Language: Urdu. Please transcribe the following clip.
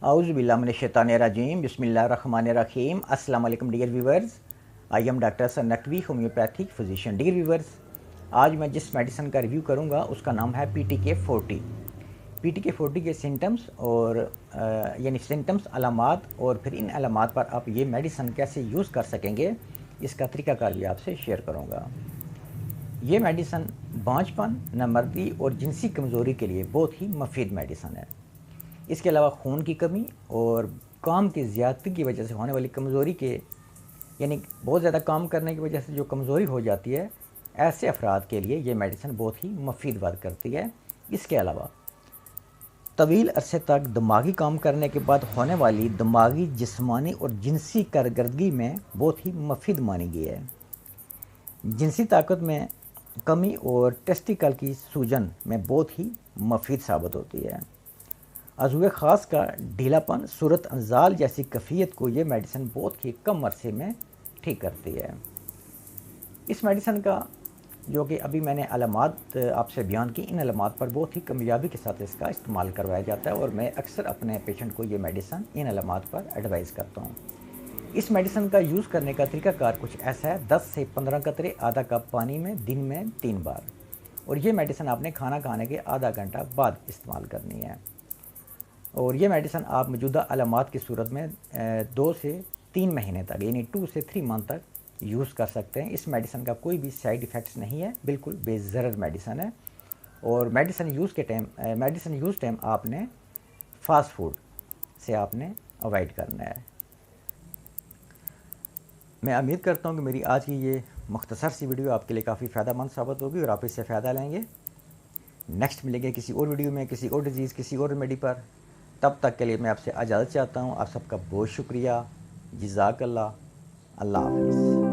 اعوذ باللہ من الشیطان الرجیم بسم اللہ الرحمن الرحیم. السلام علیکم dear viewers. I am doctor Hasan Naqvi, homeopathic physician. Dear viewers, آج میں جس میڈیسن کا ریویو کروں گا اس کا نام ہے PTK40. PTK40 کے سمٹمز اور یعنی سمٹمز, علامات, اور پھر ان علامات پر آپ یہ میڈیسن کیسے یوز کر سکیں گے, اس کا طریقہ کار بھی آپ سے شیئر کروں گا. یہ میڈیسن بانجھ پن, نامردی اور جنسی کمزوری کے لیے بہت ہی مفید میڈیسن ہے. اس کے علاوہ خون کی کمی اور کام کی زیادتی کی وجہ سے ہونے والی کمزوری کے یعنی بہت زیادہ کام کرنے کی وجہ سے جو کمزوری ہو جاتی ہے, ایسے افراد کے لیے یہ میڈیسن بہت ہی مفید بات کرتی ہے. اس کے علاوہ طویل عرصے تک دماغی کام کرنے کے بعد ہونے والی دماغی, جسمانی اور جنسی کارکردگی میں بہت ہی مفید مانی گئی ہے. جنسی طاقت میں کمی اور ٹیسٹیکل کی سوجن میں بہت ہی مفید ثابت ہوتی ہے. عضو خاص کا ڈھیلا پن, صورت انزال جیسی کیفیت کو یہ میڈیسن بہت ہی کم عرصے میں ٹھیک کرتی ہے. اس میڈیسن کا جو کہ ابھی میں نے علامات آپ سے بیان کی, ان علامات پر بہت ہی کامیابی کے ساتھ اس کا استعمال کروایا جاتا ہے, اور میں اکثر اپنے پیشنٹ کو یہ میڈیسن ان علامات پر ایڈوائز کرتا ہوں. اس میڈیسن کا یوز کرنے کا طریقہ کار کچھ ایسا ہے: 10 سے 15 قطرے آدھا کپ پانی میں دن میں 3 بار, اور یہ میڈیسن آپ نے کھانا کھانے کے آدھا گھنٹہ بعد استعمال کرنی ہے. اور یہ میڈیسن آپ موجودہ علامات کی صورت میں 2 سے 3 مہینے تک یعنی 2 سے 3 منتھ تک یوز کر سکتے ہیں. اس میڈیسن کا کوئی بھی سائیڈ ایفیکٹس نہیں ہے, بالکل بے ضرر میڈیسن ہے. اور میڈیسن یوز ٹائم آپ نے فاسٹ فوڈ سے آپ نے اوائڈ کرنا ہے. میں امید کرتا ہوں کہ میری آج کی یہ مختصر سی ویڈیو آپ کے لیے کافی فائدہ مند ثابت ہوگی اور آپ اس سے فائدہ لیں گے. نیکسٹ ملیں گے کسی اور ویڈیو میں, کسی اور ڈیزیز, کسی اور ریمیڈی پر. تب تک کے لیے میں آپ سے اجازت چاہتا ہوں. آپ سب کا بہت شکریہ. جزاک اللہ. اللہ حافظ.